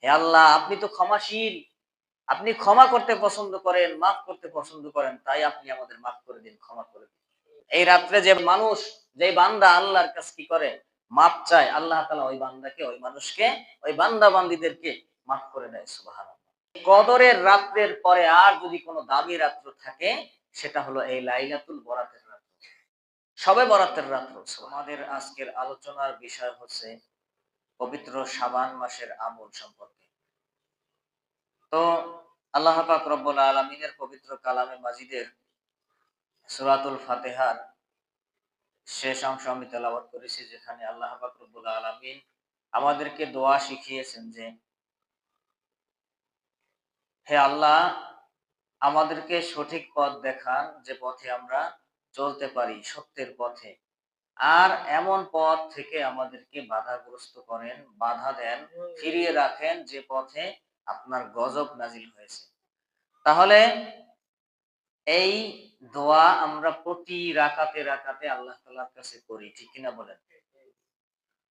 হে আল্লাহ, আপনি তো ক্ষমাশীল, আপনি ক্ষমা করতে পছন্দ করেন, মাফ করতে পছন্দ করেন, তাই আপনি আমাদের মাফ করে দিন, ক্ষমা করে দিন। এই রাত্রে যে মানুষ, যে বান্দা আল্লাহর কাছে কি করে, মাফ চায়, আল্লাহ তাআলা ওই বান্দাকে, ওই মানুষকে, ওই বান্দা বান্দীদেরকে মাফ করে দেয়। সুবহানাল্লাহ। কদরের রাত্রের পরে আর যদি কোনো দামি রাত্র থাকে, সেটা হলো এই লাইলাতুল বরাতের রাত্র, শবে বরাতের রাত্র। আমাদের আজকের আলোচনার বিষয় হচ্ছে পবিত্র শাবান মাসের আমল সম্পর্কে। তো আল্লাহ পাক রব্বুল আলামিনের পবিত্র কালামে মাজিদের সূরাতুল ফাতিহার শেষ অংশ আমি তেলাওয়াত করেছি, যেখানে আল্লাহ পাক রব্বুল আলামিন আমাদেরকে দোয়া শিখিয়েছেন যে, হে আল্লাহ, আমাদেরকে সঠিক পথ দেখান, যে পথে আমরা চলতে পারি, সত্যের পথে। আর এমন পথ থেকে আমাদেরকে বাধাগ্রস্ত করেন, বাধা দেন, ফিরিয়ে রাখেন যে পথে আপনার গজব নাজিল হয়েছে। তাহলে এই দোয়া আমরা প্রতি রাকাতে রাকাতে আল্লাহ তাআলার কাছে করি, ঠিক কিনা বলেন?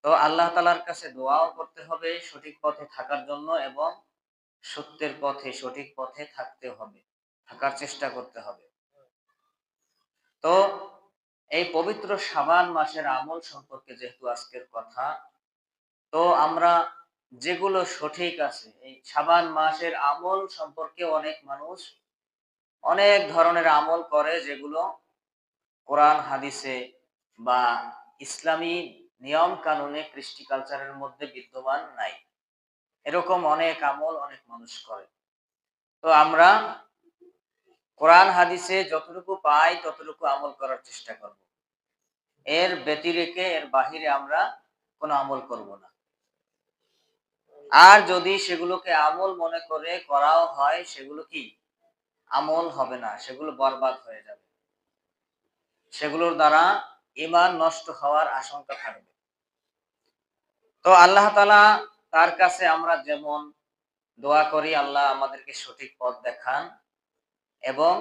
তো আল্লাহ তাআলার কাছে দোয়াও করতে হবে সঠিক পথে থাকার জন্য, এবং সত্যের পথে, সঠিক পথে থাকতে হবে, থাকার চেষ্টা করতে হবে। তো এই পবিত্র শাবান মাসের আমল সম্পর্কে যেহেতু আজকের কথা, তো আমরা যেগুলো সঠিক আছে, এই শাবান মাসের আমল সম্পর্কে অনেক মানুষ অনেক ধরনের আমল করে, যেগুলো কোরআন হাদিসে বা ইসলামী নিয়ম কানুনে, কৃষ্টি কালচারের মধ্যে বিদ্যমান নাই। এরকম অনেক আমল অনেক মানুষ করে। তো আমরা কোরআন হাদিসে যতটুকু পাই ততটুকু আমল করার চেষ্টা করব। এর ব্যতিরেকে, এর বাহিরে আমরা কোনো আমল করব না। আর যদি সেগুলোকে আমল মনে করে করাও হয়, সেগুলো কি আমল হবে না, সেগুলো বরবাদ হয়ে যাবে, সেগুলোর দ্বারা ঈমান নষ্ট হওয়ার আশঙ্কা থাকবে। তো আল্লাহ তাআলা, তার কাছে আমরা যেমন দোয়া করি, আল্লাহ আমাদেরকে সঠিক পথ দেখান, এবং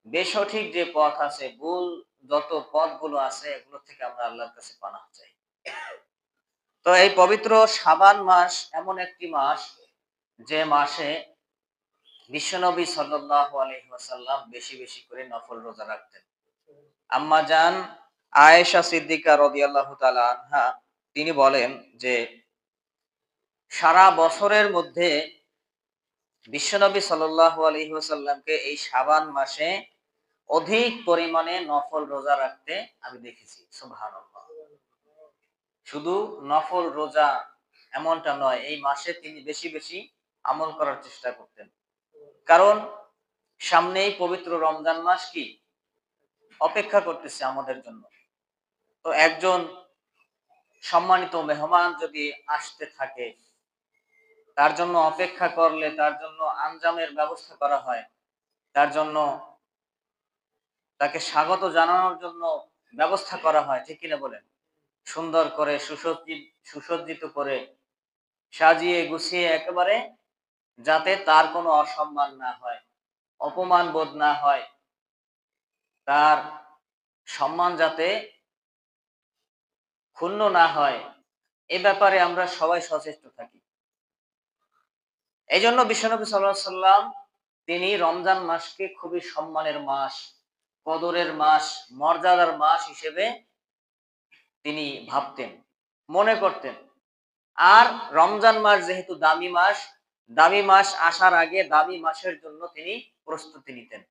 বেসঠিক যে পথ আছে, ভুল যত পথগুলো আছে, এগুলো থেকে আমরা আল্লাহর কাছে পানাহ চাই। তো এই পবিত্র শাবান মাস এমন একটি মাস, যে মাসে বিশ্বনবী সাল্লাল্লাহু আলাইহি ওয়াসাল্লাম বেশি বেশি করে নফল রোজা রাখতেন। আম্মা জান আয়েশা সিদ্দিকা রাদিয়াল্লাহু তাআলা আনহা, তিনি বলেন যে, সারা বছরের মধ্যে বিশ্বনবী সাল্লাল্লাহু আলাইহি ওয়াসাল্লামকে এই শাবান মাসে অধিক পরিমাণে নফল রোজা রাখতে আমি দেখেছি। সুবহানাল্লাহ। শুধু নফল রোজা এমনটা নয়, এই মাসে তিনি বেশি বেশি আমল করার চেষ্টা করতেন। কারণ সামনেই পবিত্র রমজান মাস কি অপেক্ষা করতেছে আমাদের জন্য। তো একজন সম্মানিত মেহমান যদি আসতে থাকে, তার জন্য অপেক্ষা করলে, তার জন্য আঞ্জামের ব্যবস্থা করা হয়, তার জন্য, তাকে স্বাগত জানানোর জন্য ব্যবস্থা করা হয়, ঠিক কিনা বলেন? সুন্দর করে সুসজ্জিত করে, সাজিয়ে গুছিয়ে একেবারে, যাতে তার কোনো অসম্মান না হয়, অপমান বোধ না হয়, তার সম্মান যাতে ক্ষুণ্ণ না হয়, এ ব্যাপারে আমরা সবাই সচেষ্ট থাকি। এই জন্য বিশ্বনবী সাল্লাল্লাহু আলাইহি ওয়াসাল্লাম, তিনি রমজান মাসকে খুবই সম্মানের মাস, কদরের মাস, মর্যাদার মাস হিসেবে তিনি ভাবতেন, মনে করতেন। আর রমজান মাস যেহেতু দামি মাস, দামি মাস আসার আগে দামি মাসের জন্য তিনি প্রস্তুতি নিতেন।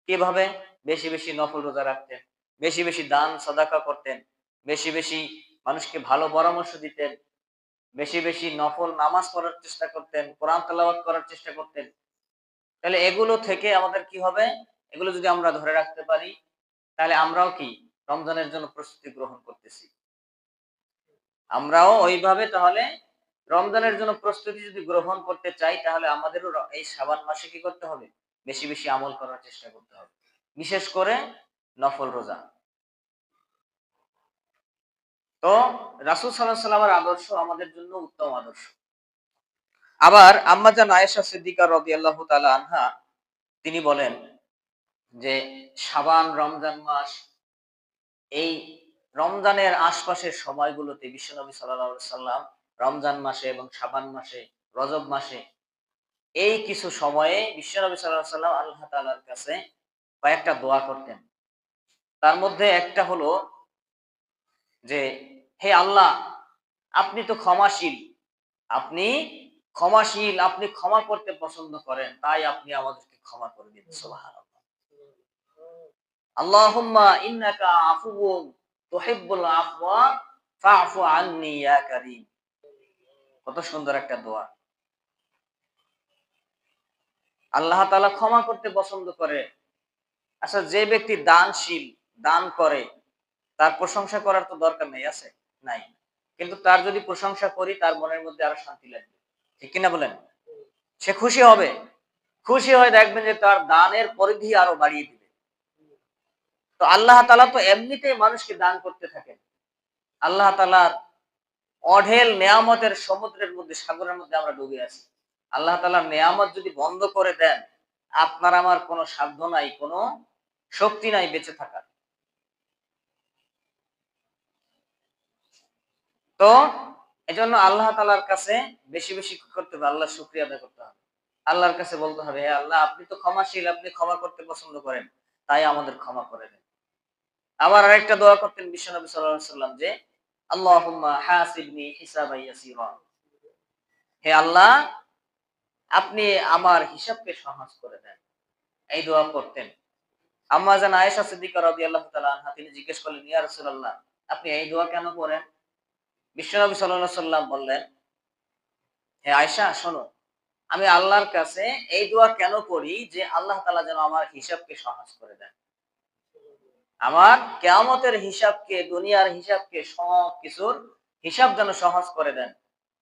কিভাবে? বেশি বেশি নফল রোজা রাখতেন, বেশি বেশি দান সাদাকা করতেন, বেশি বেশি মানুষকে ভালো পরামর্শ দিতেন, বেশি বেশি নফল নামাজ পড়ার চেষ্টা করতেন, কোরআন তেলাওয়াত করার চেষ্টা করতেন। তাহলে এগুলো থেকে আমাদের কি হবে? এগুলো যদি আমরা ধরে রাখতে পারি, তাহলে আমরাও কি রমজানের জন্য প্রস্তুতি গ্রহণ করতেছি। আমরাও ওইভাবে তাহলে রমজানের জন্য প্রস্তুতি যদি গ্রহণ করতে চাই, তাহলে আমাদেরও এই শাবান মাসে কি করতে হবে? বেশি বেশি আমল করার চেষ্টা করতে হবে, বিশেষ করে নফল রোজা। তো রাসূল সাল্লাল্লাহু আলাইহি ওয়াসাল্লামের আদর্শ আমাদের জন্য উত্তম আদর্শ। আবার আম্মা জান আয়েশা সিদ্দিকা রাদিয়াল্লাহু তাআলা আনহা, তিনি বলেন যে, শাবান, রমজান মাস, এই রমজানের আশপাশের সময়গুলোতে বিশ্বনবী সাল্লাল্লাহু আলাইহি ওয়াসাল্লাম রমজান মাসে এবং শাবান মাসে রজব মাসে এই কিছু সময়ে বিশ্বনবী সাল্লাল্লাহু আলাইহি ওয়াসাল্লাম আল্লাহ তাআলার কাছে কয়েকটা দোয়া করতেন। তার মধ্যে একটা হলো যে, হে আল্লাহ, আপনি তো ক্ষমাশীল, আপনি ক্ষমাশীল, আপনি ক্ষমা করতে পছন্দ করেন, তাই আপনি আমাদেরকে ক্ষমা করে দিন। সুবহানাল্লাহ। আল্লাহুম্মা ইন্নাকা আফুউন তুহিব্বুল আফওয়া ফা'ফু আন্নি ইয়া কারীম। কত সুন্দর একটা দোয়া। আল্লাহ তাআলা ক্ষমা করতে পছন্দ করে। আচ্ছা, যে ব্যক্তি দানশীল, দান করে, তার প্রশংসা করার তো দরকার নেই, আছে? নাই। কিন্তু তার যদি প্রশংসা করি, তার মনের মধ্যে আরো শান্তি লাগবে। ঠিক কিনা বলেন? সে খুশি হবে। খুশি হয়ে দেখবেন যে তার দানের পরিধি আরো বাড়িয়ে দিবে। তো আল্লাহ তাআলা তো এমনিতেই মানুষকে দান করতে থাকেন। আল্লাহ তাআলার অঢেল নেয়ামতের সমুদ্রের মধ্যে, সাগরের মধ্যে আমরা ডুবে আছি। আল্লাহ তাআলার নেয়ামত যদি বন্ধ করে দেন, আপনার আমার কোনো সাধ্য নাই, কোনো শক্তি নাই বেঁচে থাকার। তো এজন্য আল্লাহ তাআলার কাছে বেশি বেশি কি করতে হবে? আল্লাহর শুকরিয়া আদায় করতে হবে। আল্লাহর কাছে বলতে হবে, হে আল্লাহ, আপনি তো ক্ষমাশীল, আপনি ক্ষমা করতে পছন্দ করেন, তাই আমাদের ক্ষমা করে দেন। আবার আরেকটা দোয়া করতেন বিশ্বনবী সাল্লাল্লাহু আলাইহি ওয়াসাল্লাম যে, আল্লাহুম্মা হাসিবনি হিসাবান ইয়াসীরা। হে আল্লাহ, আপনি আমার হিসাবকে সহজ করে দেন। এই দোয়া করতেন। আম্মা জান আয়েশা সিদ্দিকা রাদিয়াল্লাহু তাআলা আনহা, তিনি জিজ্ঞেস করলেন, ইয়া রাসূলুল্লাহ, আপনি এই দোয়া কেন করেন? বিশ্বনবী সাল্লাল্লাহু আলাইহি ওয়াসাল্লাম বললেন, হে আয়েশা, শোনো, আমি আল্লাহর কাছে এই দোয়া কেন করি যে আল্লাহ তাআলা যেন আমার হিসাবকে সহজ করে দেন। আমার কিয়ামতের হিসাবকে, দুনিয়ার হিসাবকে, সব কিছুর হিসাব যেন সহজ করে দেন।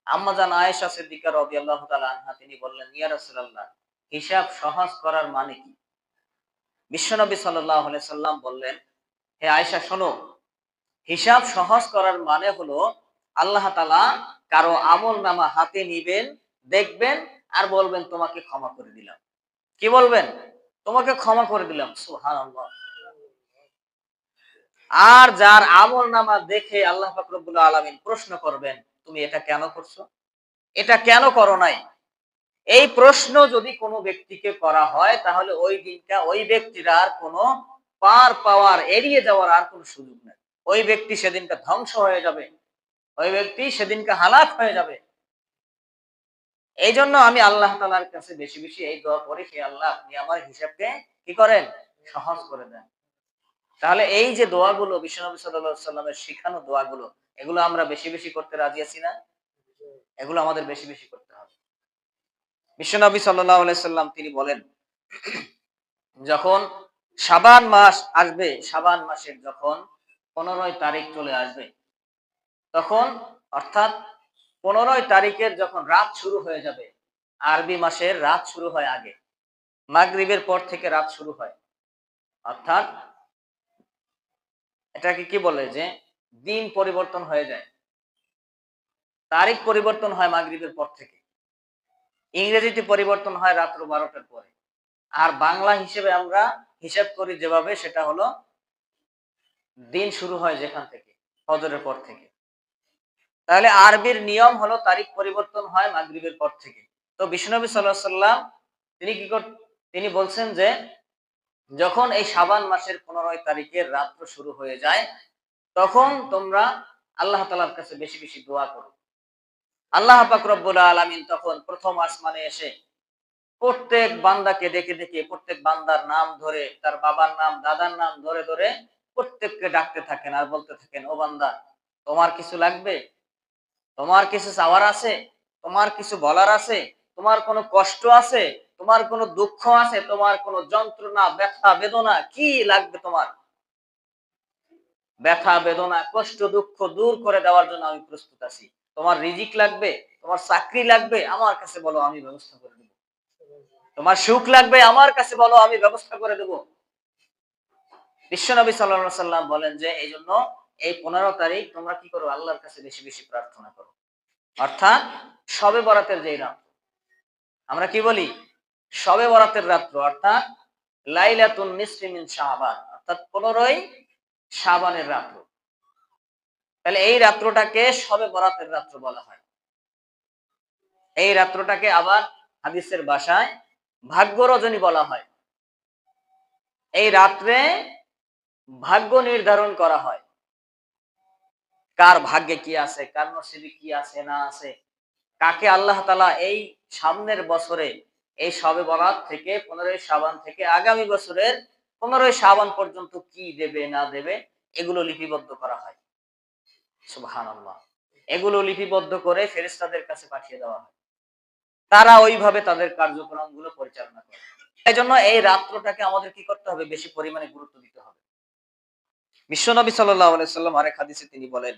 আম্মা জান আয়েশা সিদ্দিকা রাদিয়াল্লাহু তাআলা আনহা, তিনি বললেন, ইয়া রাসূলুল্লাহ, হিসাব সহজ করার মানে কি? বিশ্বনবী সাল্লাল্লাহু আলাইহি সাল্লাম বললেন, হে আয়েশা, শোনো, হিসাব সহজ করার মানে হলো আল্লাহ তাআলা কারো আমলনামা হাতে নিবেন, দেখবেন আর বলবেন, তোমাকে ক্ষমা করে দিলাম। কি বলবেন? তোমাকে ক্ষমা করে দিলাম। সুবহানাল্লাহ। আর যার আমলনামা দেখে আল্লাহ পাক রব্বুল আলামিন প্রশ্ন করবেন, তুমি এটা কেন করছো? এটা কেন করো নাই? এই প্রশ্ন যদি কোনো ব্যক্তিকে করা হয়, তাহলে ওই দিনটা ওই ব্যক্তির আর কোনো পার পাওয়ার, এড়িয়ে যাওয়ার আর কোনো সুযোগ নেই। ওই ব্যক্তি সেদিনটা ধ্বংস হয়ে যাবে। ওই ব্যক্তি সেদিনকে হালাক হয়ে যাবে। এইজন্য আমি আল্লাহ তাআলার কাছে বেশি বেশি এই দোয়া করি, হে আল্লাহ, আপনি আমার হিসাবকে কি করেন? সহজ করে দেন। তাহলে এই যে দোয়াগুলো, বিশ্বনবী সাল্লাল্লাহু আলাইহি সাল্লামের শিখানো দোয়াগুলো, এগুলো আমরা বেশি বেশি করতে রাজি আছি না? এগুলো আমাদের বেশি বেশি করতে হবে। বিশ্বনবী সাল্লাল্লাহু আলাইহি সাল্লাম তিনি বলেন, যখন শাবান মাস আসবে, শাবান মাসের যখন 15 তারিখ চলে আসবে, তখন, অর্থাৎ 15 তারিখের যখন রাত শুরু হয়ে যাবে, আরবি মাসের রাত শুরু হয় আগে, মাগরিবের পর থেকে রাত শুরু হয়। অর্থাৎ এটাকে কি বলে যে দিন পরিবর্তন হয়ে যায়, তারিখ পরিবর্তন হয় মাগরিবের পর থেকে। ইংরেজিতে পরিবর্তন হয় রাত্র 12টার পরে। আর বাংলা হিসেবে আমরা হিসাব করি যেভাবে, সেটা হলো দিন শুরু হয় যেখান থেকে, ফজরের পর থেকে। তাহলে আরবির নিয়ম হলো তারিখ পরিবর্তন হয় মাগরিবের পর থেকে। তো বিশ্বনবী সাল্লাল্লাহু আলাইহি সাল্লাম তিনি তিনি বলছেন যে, যখন এই শাবান মাসের 15 তারিখের রাত্র শুরু হয়ে যায়, তখন তোমরা আল্লাহ তাআলার কাছে বেশি বেশি দোয়া করো। আল্লাহ পাক রব্বুল আলামিন তখন প্রথম আসমানে এসে প্রত্যেক বান্দাকে ডেকে ডেকে, প্রত্যেক বান্দার নাম ধরে, তার বাবার নাম, দাদার নাম ধরে ধরে প্রত্যেককে ডাকতে থাকেন আর বলতে থাকেন, ও বান্দা, তোমার কিছু লাগবে? তোমার কিছু চাওয়ার আছে? তোমার কিছু বলার আছে? তোমার কোনো কষ্ট আছে? তোমার কোনো দুঃখ আছে? তোমার কোনো যন্ত্রণা, ব্যথা, বেদনা কি লাগবে তোমার? ব্যথা, বেদনা, কষ্ট, দুঃখ দূর করে দেওয়ার জন্য আমি প্রস্তুত আছি। তোমার রিজিক লাগবে? তোমার চাকরি লাগবে? আমার কাছে বলো, আমি ব্যবস্থা করে দেব। তোমার সুখ লাগবে? আমার কাছে বলো, আমি ব্যবস্থা করে দেব। বিশ্বনবী সাল্লাল্লাহু আলাইহি সাল্লাম বলেন যে, এইজন্য এই 15 তারিখ তোমরা কি করো? আল্লাহর কাছে বেশি বেশি প্রার্থনা করো। অর্থাৎ শবে বরাতের যেই রাত, আমরা কি বলি? শবে বরাতের রাত্র, অর্থাৎ লাইলাতুন নিসফি মিন শাবান, অর্থাৎ 15ই শাবানের রাত্র। তাহলে এই রাত্রটাকে শবে বরাতের রাত্র বলা হয়। এই রাত্রটাকে আবার হাদিসের ভাষায় ভাগ্য রজনী বলা হয়। এই রাত্রে ভাগ্য নির্ধারণ করা হয়, কার ভাগ্যে কি আছে, কার নসিবে কি আছে না আছে, কাকে আল্লাহ তাআলা এই সামনের বছরে এই শবে বরাত থেকে 15ই শাবান থেকে আগামী বছরের 15ই শাবান পর্যন্ত কি দেবে না দেবে এগুলো লিপিবদ্ধ করা হয়। সুবহানাল্লাহ। এগুলো লিপিবদ্ধ করে ফেরেশতাদের কাছে পাঠিয়ে দেওয়া হয়, তারা ওইভাবে তাদের কার্যক্রমগুলো পরিচালনা করে। এই জন্য এই রাত্রটাকে আমাদের কি করতে হবে, বেশি পরিমাণে গুরুত্ব দিতে হবে। বিশ্বনবী সাল্লাল্লাহু আলাইহি সাল্লাম আরেক হাদিসে তিনি বলেন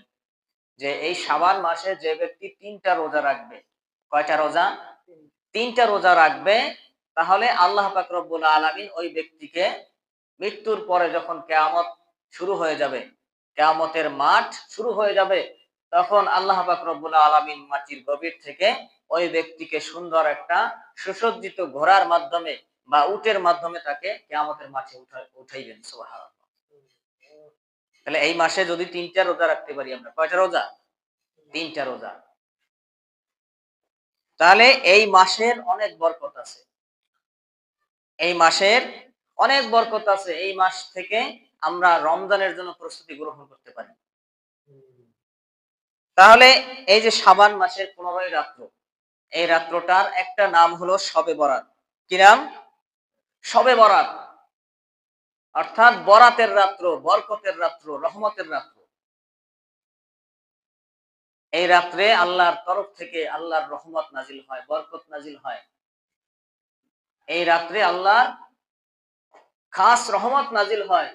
যে এই শাবান মাসে যে ব্যক্তি 3টা রোজা রাখবে, কয়টা রোজা? 3টা রোজা রাখবে, তাহলে আল্লাহ পাক রব্বুল আলামিন ওই ব্যক্তিকে মৃত্যুর পরে যখন কিয়ামত শুরু হয়ে যাবে, কিয়ামতের মাঠ শুরু হয়ে যাবে, তখন আল্লাহ পাক রব্বুল আলামিন মাটির গভীর থেকে ওই ব্যক্তিকে সুন্দর একটা সুসজ্জিত ঘোড়ার মাধ্যমে বা উটের মাধ্যমে তাকে কিয়ামতের মাঠে উঠাইবেন। সুবহানাল্লাহ। তাহলে এই মাসে যদি 3টা রোজা রাখতে পারি আমরা, কয়টা রোজা? 3টা রোজা। তাহলে এই মাসের অনেক বরকত আছে, এই মাসের অনেক বরকত আছে। এই মাস থেকে আমরা রমজানের জন্য প্রস্তুতি গ্রহণ করতে পারি। তাহলে এই যে শাবান মাসের 15ই রাত্র, এই রাত্রটার একটা নাম হলো শবে বরাত। কি নাম? শবে বরাত, অর্থাৎ বরাতের রাত্র, বরকতের রাত্র, রহমতের রাত্র। এই রাত্রে আল্লাহর তরফ থেকে আল্লাহর রহমত নাজিল হয়, বরকত নাজিল হয়। এই রাত্রে আল্লাহর খাস রহমত নাজিল হয়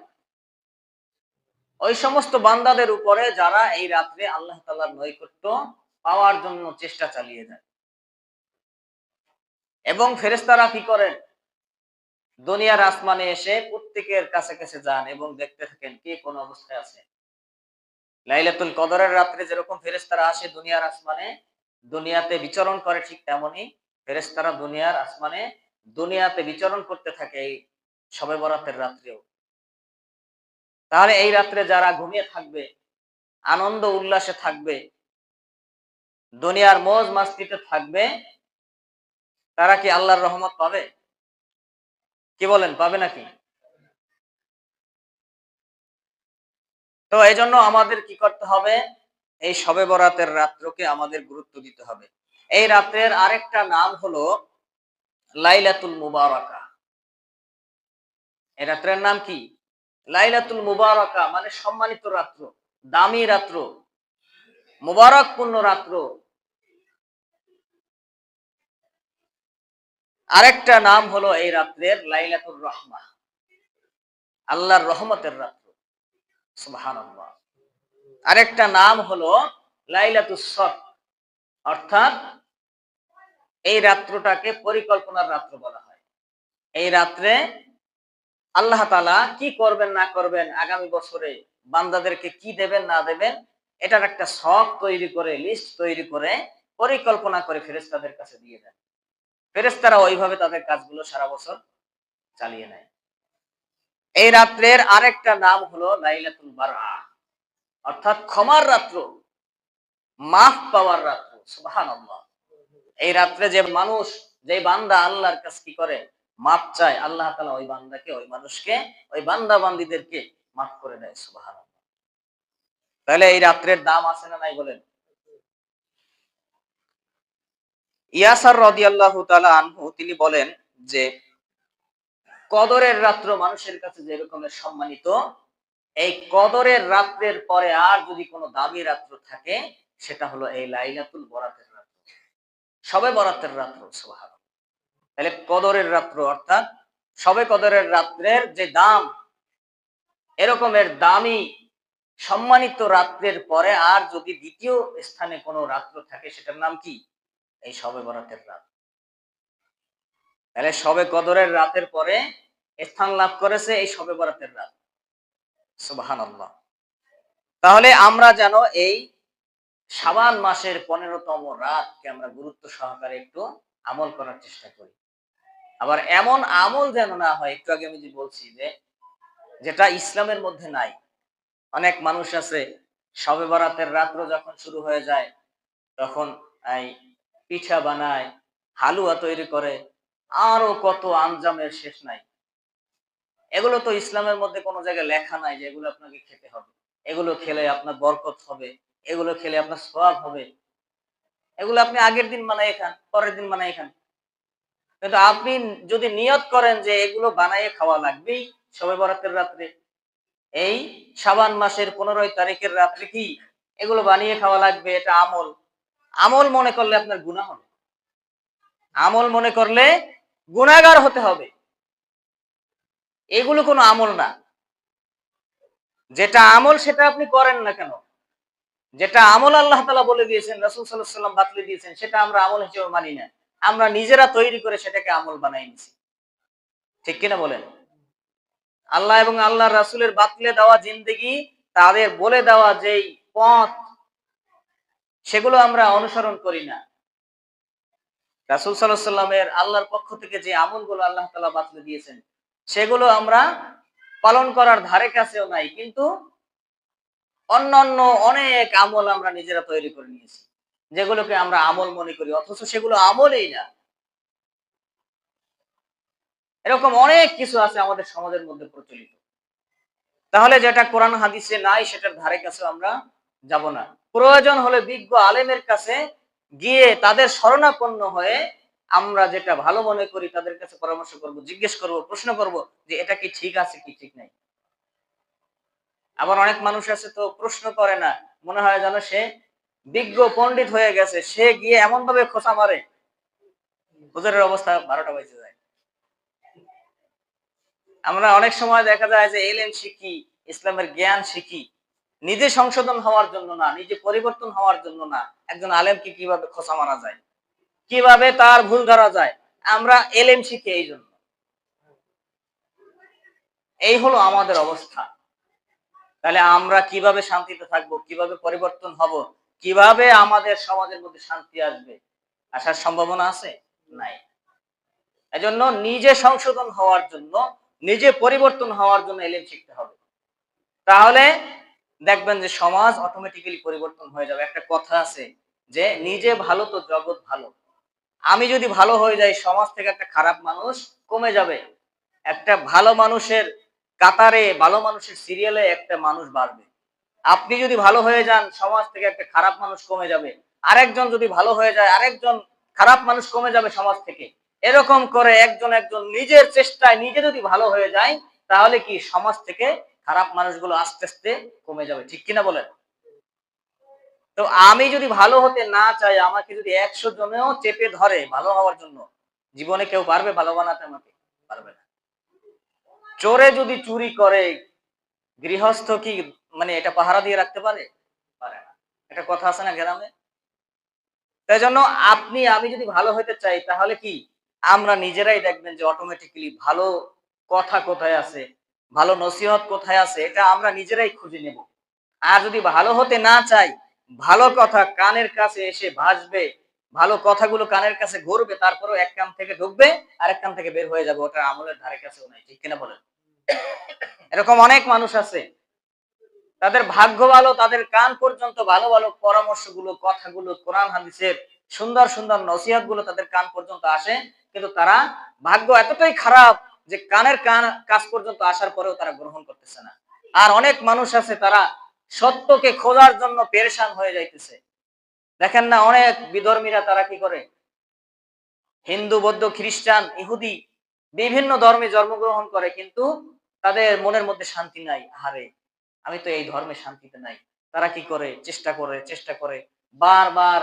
ওই সমস্ত বান্দাদের উপরে যারা এই রাত্রে আল্লাহ তাআলার নৈকট্য পাওয়ার জন্য চেষ্টা চালিয়ে যায়। এবং ফেরেশতারা কি করেন, দুনিয়ার আসমানে এসে প্রত্যেকের কাছে কাছে যান এবং দেখতে থাকেন কে কোন অবস্থায় আছে। লাইলাতুল কদরের রাত্রে যেরকম ফেরেশতারা আসে দুনিয়ার আসমানে দুনিয়াতে বিচরণ করে, ঠিক তেমনি ফেরেশতারা দুনিয়ার আসমানে দুনিয়াতে বিচরণ করতে থাকে এই শবে বরাতের রাত্রেও। তাহলে এই রাত্রে যারা ঘুমিয়ে থাকবে, আনন্দ উল্লাসে থাকবে, দুনিয়ার মৌজ মাস্তিতে থাকবে, তারা কি আল্লাহর রহমত পাবে? কি বলেন, পাবে নাকি? তো এই জন্য আমাদের কি করতে হবে, এই শবে বরাতের রাত্রকে আমাদের গুরুত্ব দিতে হবে। এই রাত্রের আরেকটা নাম হলো লাইলাতুল মুবারাকা। এই রাত্রের নাম কি? লাইলাতুল মুবারাকা, মানে সম্মানিত রাত্র, দামি রাত্র, মুবারকপূর্ণ রাত্র। আরেকটা নাম হলো এই রাত্রের লাইলাতুর রহমা, আল্লাহর রহমতের রাত্র। সুবহানাল্লাহ। আরেকটা নাম হলো লাইলাতুস সফ, অর্থাৎ এই রাত্রটাকে পরিকল্পনার রাত্র বলা হয়। এই রাত্রে আল্লাহ তাআলা কি করবেন না করবেন, আগামী বছরে বান্দাদেরকে কি দেবেন না দেবেন, এটার একটা ছক তৈরি করে, লিস্ট তৈরি করে, পরিকল্পনা করে ফেরেশতাদের কাছে দিয়ে দেন। ফেরেশতারা ওইভাবে তাদের কাজগুলো সারা বছর চালিয়ে নেয়। এই রাত্রের আরেকটা নাম হলো লাইলাতুল বারআ, অর্থাৎ ক্ষমার রাত্র, মাফ পাওয়ার রাত্র। সুবহানাল্লাহ। এই রাত্রে যে মানুষ, যে বান্দা আল্লাহর কাছে কি করে, মাফ চায়, আল্লাহ তাআলা ওই বান্দাকে, ওই মানুষকে, ওই বান্দা বান্দীদেরকে মাফ করে দেয়। সুবহানাল্লাহ। তাহলে এই রাত্রের দাম আছে না নাই বলেন? ইয়াসার রাদিয়াল্লাহু তাআলা আনহু তিনি বলেন যে কদরের রাত্র মানুষের কাছে যে রকমের সম্মানিত, এই কদরের রাত্রের পরে আর যদি কোনো দামি রাত্র থাকে, সেটা হলো এই লাইলাতুল বরাতের রাত্র, শবে বরাতের রাত্র। সুবহানাল্লাহ। তাহলে কদরের রাত্র অর্থাৎ শবে কদরের রাত্রের যে দাম, এরকমের দামি সম্মানিত রাত্রের পরে আর যদি দ্বিতীয় স্থানে কোনো রাত্র থাকে, সেটার নাম কি? এই শবে বরাতের রাত। তাহলে শবে কদরের রাতের পরে স্থান লাভ করেছে এই শবে বরাতের রাত। সুবহানাল্লাহ। তাহলে আমরা যেন এই শাবান মাসের 15তম রাতকে আমরা গুরুত্ব সহকারে একটু আমল করার চেষ্টা করি। আবার এমন আমল যেন না হয়, একটু আগে আমি যে বলছি যে যেটা ইসলামের মধ্যে নাই। অনেক মানুষ আছে শবে বরাতের রাত্র যখন শুরু হয়ে যায় তখন এই পিঠা বানায়, হালুয়া তৈরি করে, আরো কত আঞ্জামের শেষ নাই। এগুলো তো ইসলামের মধ্যে কোনো জায়গায় লেখা নাই যে এগুলো আপনাকে খেতে হবে, এগুলো খেলে আপনার বরকত হবে, এগুলো খেলে আপনার সওয়াব হবে। এগুলো আপনি আগের দিন বানাই খান, পরের দিন বানাই খান। কিন্তু আপনি যদি নিয়ত করেন যে এগুলো বানাইয়ে খাওয়া লাগবেই শবে বরাতের রাত্রে, এই শাবান মাসের 15 তারিখের রাত্রে কি এগুলো বানিয়ে খাওয়া লাগবে, এটা আমল। আমল মনে করলে আপনার গুনাহ হবে, আমল মনে করলে গুনাহগার হতে হবে। এগুলো কোনো আমল না। যেটা আমল সেটা আপনি করেন না কেন? যেটা আমল আল্লাহ তাআলা বলে দিয়েছেন, রাসূল সাল্লাল্লাহু আলাইহি ওয়াসাল্লাম বাতলে দিয়েছেন, সেটা আমরা আমল হিসেবে মানি না। আমরা নিজেরা তৈরি করে সেটাকে আমল বানাই নিছি। ঠিক কিনা বলেন? আল্লাহ এবং আল্লাহর রাসূলের বাতলে দেওয়া জিন্দেগি, তাদের বলে দেওয়া যেই পথ, সেগুলো আমরা অনুসরণ করি না। রাসূল সাল্লাল্লাহু আলাইহি ওয়াসাল্লামের আল্লাহর পক্ষ থেকে যে আমলগুলো আল্লাহ তাআলা বাতলে দিয়েছেন, সেগুলো আমরা পালন করার ধারে কাছেও নাই। কিন্তু অন্যান্য অনেক আমল আমরা নিজেরা তৈরি করে নিয়েছি, যেগুলোকে আমরা আমল মনে করি, অথচ সেগুলো আমলই না। এরকম অনেক কিছু আছে আমাদের সমাজের মধ্যে প্রচলিত। তাহলে যেটা কোরআন হাদিসে নাই সেটার ধারে কাছে আমরা যাব না। প্রয়োজন হলে বিজ্ঞ আলেমের কাছে গিয়ে তাদের শরণাপন্ন হয়ে আমরা যেটা ভালো মনে করি তাদের কাছে পরামর্শ করব, জিজ্ঞেস করব, প্রশ্ন করব যে এটা কি ঠিক আছে কি ঠিক নাই। আবার অনেক মানুষ আছে তো প্রশ্ন করে না, মনে হয় যেন সে বিজ্ঞ পণ্ডিত হয়ে গেছে, সে গিয়ে এমন ভাবে খোঁচা মারে হুজুরের অবস্থা 12টা বেজে যায়। আমরা অনেক সময় দেখা যায় যে এলেম শিখি, ইসলামের জ্ঞান শিখি নিজে সংশোধন হওয়ার জন্য না, নিজে পরিবর্তন হওয়ার জন্য না। একজন আলেমকে কিভাবে খোঁচা মারা যায়, কিভাবে তার ভুল ধরা যায়, আমরা এলেম শিখি এই জন্য। এই হলো আমাদের অবস্থা। তাহলে আমরা কিভাবে শান্তিতে থাকবো, কিভাবে পরিবর্তন হব, কিভাবে আমাদের সমাজের মধ্যে শান্তি আসবে? আসার সম্ভাবনা আছে? নাই। এজন্য নিজে সংশোধন হওয়ার জন্য, নিজে পরিবর্তন হওয়ার জন্য এলেম শিখতে হবে। তাহলে দেখবেন যে সমাজ অটোমেটিক্যালি পরিবর্তন হয়ে যাবে। একটা কথা আছে যে নিজে ভালো তো জগৎ ভালো। আমি যদি ভালো হয়ে যাই, সমাজ থেকে একটা খারাপ মানুষ কমে যাবে। একটা ভালো মানুষের কাতারে, ভালো মানুষের সিরিয়ালে একটা মানুষ বাড়বে। আপনি যদি ভালো হয়ে যান, সমাজ থেকে একটা খারাপ মানুষ কমে যাবে। আরেকজন যদি ভালো হয়ে যায়, আরেকজন খারাপ মানুষ কমে যাবে সমাজ থেকে। এরকম করে একজন একজন নিজের চেষ্টায় নিজে যদি ভালো হয়ে যায়, তাহলে কি সমাজ থেকে খারাপ মানুষগুলো আস্তে আস্তে কমে যাবে। ঠিক কিনা বলেন? তো আমি যদি ভালো হতে না চাই, আমাকে যদি 100 জনেও চেপে ধরে ভালো হওয়ার জন্য, জীবনে কেউ পারবে ভালো বানাতে আমাকে? পারবে না। চোরে যদি চুরি করে, গৃহস্থ কি মানে এটা পাহারা দিয়ে রাখতে পারে? পারে না। একটা কথা আছে না গ্রামে? তাই জন্য আপনি আমি যদি ভালো হতে চাই, তাহলে কি আমরা নিজেরাই দেখবেন যে অটোমেটিক্যালি ভালো কথা কোথায় আছে, ভালো নসিহত কোথায় আছে, এটা আমরা নিজেরাই খুঁজে নেব। আর যদি ভালো হতে না চাই, ভালো কথা কানের কাছে এসে ভাসবে, ভালো কথাগুলো কানের কাছে ঘুরবে, তারপরেও এক কান থেকে ঢুকবে, আরেক কান থেকে বের হয়ে যাবে, ওটা আমলের ধারে কাছেও নাই। ঠিক কিনা বলেন? এরকম অনেক মানুষ আছে, তাদের ভাগ্য ভালো, তাদের কান পর্যন্ত ভালো ভালো পরামর্শগুলো, কথাগুলো, কোরআন হাদিসের সুন্দর সুন্দর নসিহত গুলো তাদের কান পর্যন্ত আসে, কিন্তু তারা ভাগ্য এতটাই খারাপ যে কানের কাছ পর্যন্ত আসার পরেও তারা গ্রহণ করতেছে না। আর অনেক মানুষ আছে, তারা সত্যকে খোঁজার জন্য পেরেশান হয়ে যাইতেছে। দেখেন না, অনেক বিধর্মীরা তারা কি করে, হিন্দু, বৌদ্ধ, খ্রিস্টান, ইহুদি বিভিন্ন ধর্মে জন্মগ্রহণ করে, কিন্তু তাদের মনের মধ্যে শান্তি নাই। আরে আমি তো এই ধর্মে শান্তিতে নাই। তারা কি করে, চেষ্টা করে বারবার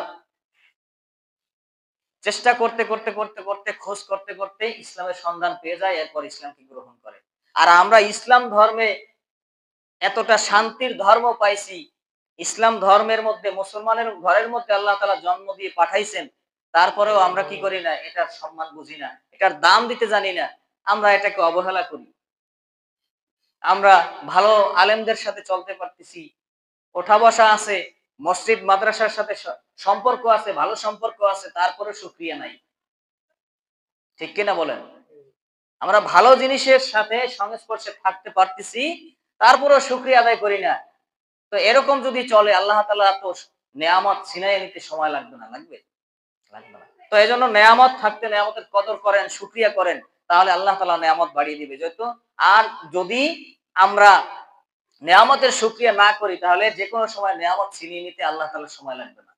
চেষ্টা করতে করতে করতে করতে খোঁজ করতে করতে ইসলামের সন্ধান পেয়ে যায়, এরপর ইসলামকে গ্রহণ করে। আর আমরা ইসলাম ধর্মে এতটা শান্তির ধর্ম পাইছি, ইসলাম ধর্মের মধ্যে মুসলমানের ঘরের মধ্যে আল্লাহ তাআলা জন্ম দিয়ে পাঠাইছেন, তারপরেও আমরা কি করি না, এটার সম্মান বুঝি না, এটার দাম দিতে জানি না, আমরা এটাকে অবহেলা করি। আমরা ভালো আলেমদের সাথে চলতে পারতেছি, ওঠা বসা আছে, মসজিদ মাদ্রাসার সাথে সম্পর্ক আছে, ভালো সম্পর্ক আছে, তারপরে শুকরিয়া নাই। ঠিক কিনা বলেন? আমরা ভালো জিনিসের সাথে সংস্পর্শে থাকতে পারতেছি, তারপরেও শুকরিয়া আদায় করি না। তো এরকম যদি চলে, আল্লাহ তাআলা তো নেয়ামত ছিনাইয়ে নিতে সময় লাগবে না? লাগবে? লাগবে না। তো এই জন্য নেয়ামত থাকতে নেয়ামতের কদর করেন, শুকরিয়া করেন, তাহলে আল্লাহ তাআলা নেয়ামত বাড়িয়ে দিবে যেহেতু। আর যদি আমরা নেয়ামতের শুকরিয়া না করি তাহলে যে কোনো সময় নেয়ামত ছিনিয়ে নিতে আল্লাহ তাআলার সময় লাগবে না।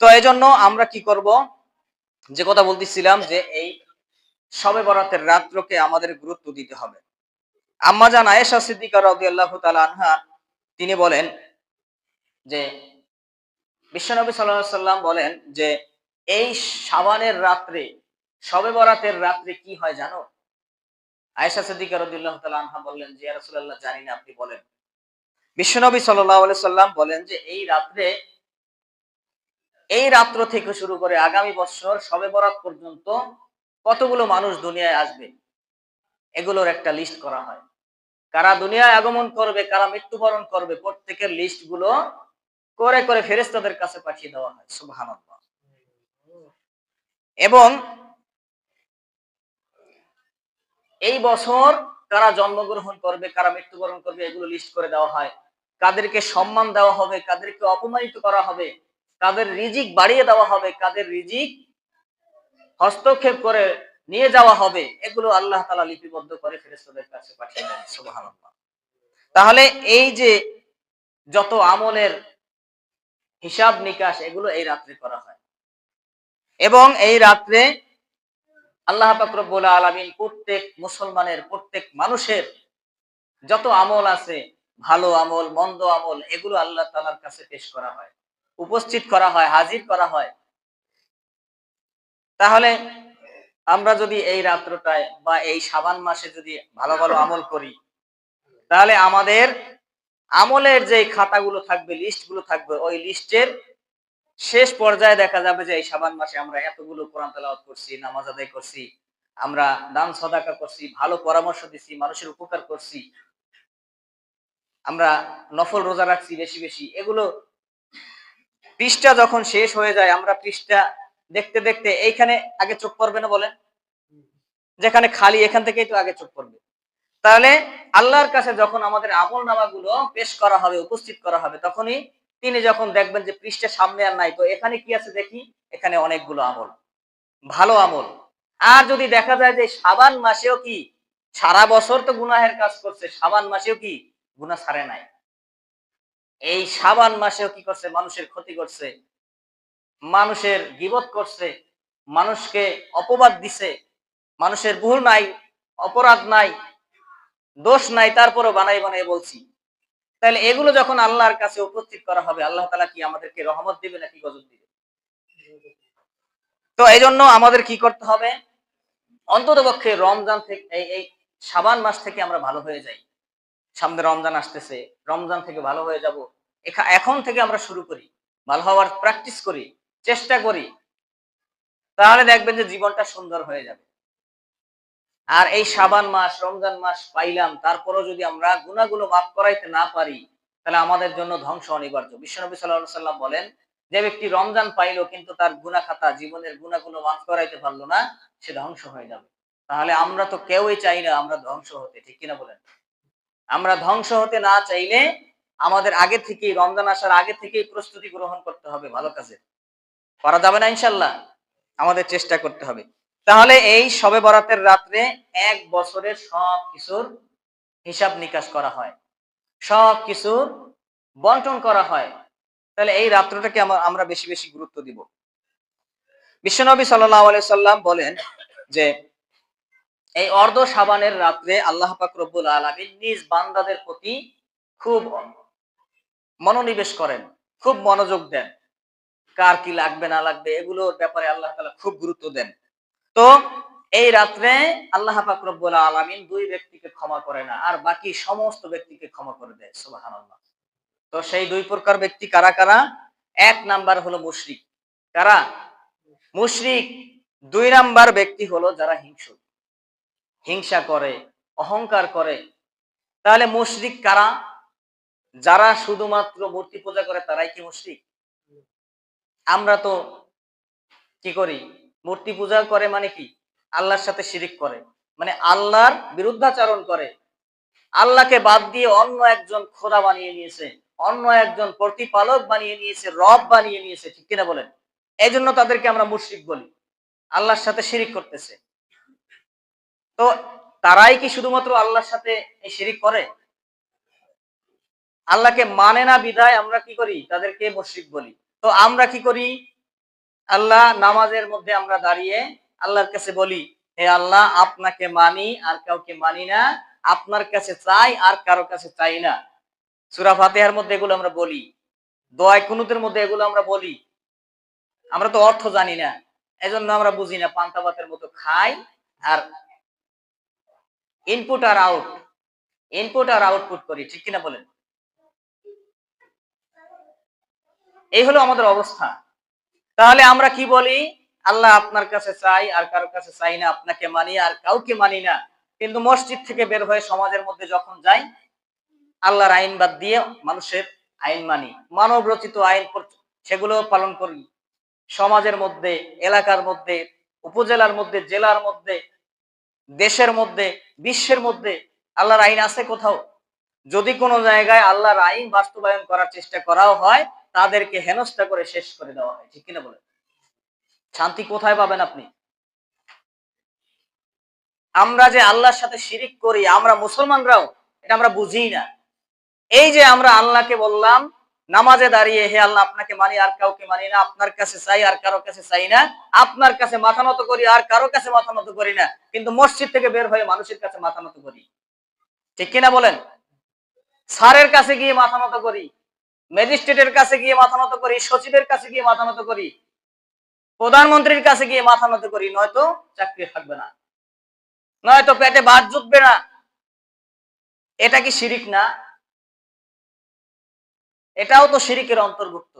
তো এই জন্য আমরা কি করব, যে কথা বলতেছিলাম যে এই শবে বরাতের রাত্রকে আমাদের গুরুত্ব দিতে হবে। আম্মা জান আয়েশা সিদ্দিকা রাদিয়াল্লাহু তাআলা আনহা তিনি বলেন যে বিশ্বনবী সাল্লাল্লাহু আলাইহি সাল্লাম বলেন যে এই শাবানের রাত্রে, শবে বরাতের রাত্রে কি হয় জানো? আয়েশা সিদ্দিকা রাদিয়াল্লাহু তাআলা আনহা বললেন যে ইয়া রাসূলুল্লাহ জানি না, আপনি বলেন। বিশ্বনবী সাল্লাল্লাহু আলাইহি সাল্লাম বলেন যে এই রাত্রে, এই রাত্র থেকে শুরু করে আগামী বছর শবে বরাত পর্যন্ত কতগুলো মানুষ দুনিয়ায় আসবে এগুলোর একটা লিস্ট করা হয়। কারা দুনিয়ায় আগমন করবে, কারা মৃত্যুবরণ করবে, প্রত্যেকের লিস্ট গুলো করে করে ফেরেশতাদের কাছে পাঠিয়ে দেওয়া হয়। সুবহানাল্লাহ। এবং এই বছর কারা জন্মগ্রহণ করবে, কারা মৃত্যুবরণ করবে এগুলো লিস্ট করে দেওয়া হয়। কাদেরকে সম্মান দেওয়া হবে, কাদেরকে অপমানিত করা হবে, কাদের রিজিক বাড়িয়ে দেওয়া হবে, কাদের রিজিক হস্তক্ষেপ করে নিয়ে যাওয়া হবে, এগুলো আল্লাহ তাআলা লিপিবদ্ধ করে ফেরেশতাদের কাছে পাঠিয়ে দেন। সুবহানাল্লাহ। তাহলে এই যে যত আমলের হিসাব নিকাশ এগুলো এই রাত্রে করা হয়। এবং এই রাত্রে আল্লাহ পাক রব্বুল আলামিন প্রত্যেক মুসলমানের, প্রত্যেক মানুষের যত আমল আছে, ভালো আমল মন্দ আমল, এগুলো আল্লাহ তাআলার কাছে পেশ করা হয়, উপস্থিত করা হয়, হাজির করা হয়। তাহলে আমরা যদি এই রাত্রটায় বা এই শাবান মাসে যদি ভালো ভালো আমল করি, তাহলে আমাদের আমলের যে খাতাগুলো থাকবে, লিস্টগুলো থাকবে, ওই লিস্টের শেষ পর্যায়ে দেখা যাবে যে এই শাবান মাসে আমরা এতগুলো কোরআন তেলাওয়াত করছি, নামাজ আদায় করছি, আমরা দান সদাকা করছি, ভালো পরামর্শ দিছি, মানুষের উপকার করছি, আমরা নফল রোজা রাখছি বেশি বেশি। এগুলো পৃষ্ঠা যখন শেষ হয়ে যায়, আমরা পৃষ্ঠা দেখতে দেখতে এইখানে আগে চোখ পড়বে না বলেন? যেখানে খালি এখান থেকেই তো আগে চোখ পড়বে। তাহলে আল্লাহর কাছে যখন আমাদের আমল নামাগুলো পেশ করা হবে, উপস্থিত করা হবে, তখনই তিনি যখন দেখবেন যে পৃষ্ঠা সামনে আর নাই, তো এখানে কি আছে দেখি, এখানে অনেকগুলো আমল, ভালো আমল। আর যদি দেখা যায় যে শাবান মাসেও কি, সারা বছর তো গুনাহের কাজ করছে, শাবান মাসেও কি গুনাহ ছাড়ে নাই, এই শাবান মাসেও কি করছে, মানুষের ক্ষতি করছে, মানুষের গীবত করছে, মানুষকে অপবাদ দিছে, মানুষের ভুল নাই, অপরাধ নাই, দোষ নাই, তারপরও বানাই বানাই বলছি, তাহলে এগুলো যখন আল্লাহর কাছে উপস্থিত করা হবে, আল্লাহ তাআলা কি আমাদেরকে রহমত দিবে নাকি গজব দিবে? তো এই জন্য আমাদের কি করতে হবে, অন্ততপক্ষে রমজান থেকে এই শাবান মাস থেকে আমরা ভালো হয়ে যাই। সামনে রমজান আসতেছে, রমজান থেকে ভালো হয়ে যাব, এখন থেকে আমরা শুরু করি, ভালো হওয়ার প্র্যাকটিস করি, চেষ্টা করি, তাহলে দেখবেন যে জীবনটা সুন্দর হয়ে যাবে। আর এই শাবান মাস, রমজান মাস পাইলাম, তারপরও যদি আমরা গুনাহগুলো মাফ করাইতে না পারি, তাহলে আমাদের জন্য ধ্বংস অনিবার্য। বিশ্বনবী সাল্লাল্লাহু আলাইহি সাল্লাম বলেন, যে ব্যক্তি রমজান পাইলো কিন্তু তার গুনাহ খাতা, জীবনের গুনাহগুলো মাফ করাইতে পারলো না, সে ধ্বংস হয়ে যাবে। তাহলে আমরা তো কেউই চাই না আমরা ধ্বংস হতে, ঠিক কিনা বলেন? আমরা ধ্বংস হতে না চাইলে আমাদের আগে থেকেই, রমজান আসার আগে থেকেই প্রস্তুতি গ্রহণ করতে হবে ভালো কাজে। করা যাবে না ইনশাআল্লাহ? আমাদের চেষ্টা করতে হবে। তাহলে এই শবে বরাতের রাত্রে এক বছরের সব কিছুর হিসাব নিকাশ করা হয়, সব কিছু বন্টন করা হয়। তাহলে এই রাত্রটাকে আমরা বেশি বেশি গুরুত্ব দিব। বিশ্বনবী সাল্লাল্লাহু আলাইহি সাল্লাম বলেন যে এই অর্ধ শাবানের রাত্রে আল্লাহ পাক রব্বুল আলামিন নিজ বান্দাদের প্রতি খুব মনোনিবেশ করেন, খুব মনোযোগ দেন, কার কি লাগবে না লাগবে এগুলোর ব্যাপারে আল্লাহ তাআলা খুব গুরুত্ব দেন। তো এই রাত্রে আল্লাহ পাক রব্বুল আলামিন দুই ব্যক্তিকে ক্ষমা করে না, আর বাকি সমস্ত ব্যক্তিকে ক্ষমা করে দেয়। সুবহানাল্লাহ। তো সেই দুই প্রকার ব্যক্তি কারা কারা? এক নাম্বার হলো মুশরিক। কারা? মুশরিক। দুই নাম্বার ব্যক্তি হলো যারা হিংসুক, হিংসা করে, অহংকার করে। তাহলে মুশরিক কারা? যারা শুধুমাত্র মূর্তি পূজা করে তারাই কি মুশরিক? আমরা তো কি করি, মূর্তি পূজা করে মানে কি, আল্লাহর সাথে শিরিক করে, মানে আল্লাহর বিরুদ্ধাচরণ করে, আল্লাহকে বাদ দিয়ে অন্য একজন খোদা বানিয়ে নিয়েছে, অন্য একজন প্রতিপালক বানিয়ে নিয়েছে, রব বানিয়ে নিয়েছে, ঠিক কিনা বলেন? এই জন্য তাদেরকে আমরা মুশরিক বলি, আল্লাহর সাথে শিরিক করতেছে। তো তারাই কি শুধুমাত্র আল্লাহর সাথে এই শিরিক করে? আল্লাহকে মানে না বিধায় আমরা কি করি? তাদেরকে মুশরিক বলি। তো আমরা কি করি? আল্লাহ নামাজের মধ্যে আমরা দাঁড়িয়ে আল্লাহর কাছে বলি, হে আল্লাহ, আপনাকে মানি আর কাউকে মানি না, আপনার কাছে চাই আর কারো কাছে চাই না। সূরা ফাতিহার মধ্যে এগুলো আমরা বলি, দোয়া কুনুতের মধ্যে এগুলো আমরা বলি। আমরা তো অর্থ জানি না, এজন্য আমরা বুঝি না, পান্তা ভাতের মতো খাই আর ইনপুট আর আউট, ইনপুট আর আউটপুট করি, ঠিক কিনা বলেন? এই হলো আমাদের অবস্থা। তাহলে আমরা কি বলি? আল্লাহ আপনার কাছে চাই আর কারো কাছে চাই না, আপনাকে মানি আর কাউকে মানি না। কিন্তু মসজিদ থেকে বের হয়ে সমাজের মধ্যে যখন যাই, আল্লাহর আইন বাদ দিয়ে মানুষের আইন মানি, মানব রচিত আইন সেগুলো পালন করি। সমাজের মধ্যে, এলাকার মধ্যে, উপজেলার মধ্যে, জেলার মধ্যে, দেশের মধ্যে, বিশ্বের মধ্যে আল্লাহর আইন আছে কোথাও? যদি কোনো জায়গায় আল্লাহর আইন বাস্তবায়ন করার চেষ্টা করাও হয়, তাদেরকে হেনস্থা করে শেষ করে দেওয়া হয়, ঠিক কিনা বলেন? শান্তি কোথায় পাবেন আপনি? আমরা যে আল্লাহর সাথে শিরিক করি, আমরা মুসলমানরাও এটা আমরা বুঝি না। এই যে আমরা আল্লাহকে বললাম নামাজে দাঁড়িয়ে, হে আল্লাহ, আপনাকে মানি আর কাউকে মানি না, আপনার কাছে চাই আর কারো কাছে চাই না, আপনার কাছে মাথা নত করি আর কারো কাছে মাথা নত করি না, কিন্তু মসজিদ থেকে বের হয়ে মানুষের কাছে মাথা নত করি, ঠিক কিনা বলেন? স্যারের কাছে গিয়ে মাথা নত করি, ম্যাজিস্ট্রেটের কাছে গিয়ে মাথা নত করি, সচিবের কাছে গিয়ে মাথা নত করি, প্রধানমন্ত্রীর কাছে গিয়ে মাথা নত করি, নয়তো চাকরি থাকবে না, নয়তো পেটে ভাত জুটবে না। এটা কি শিরিক না? এটাও তো শিরিকের অন্তর্ভুক্ত।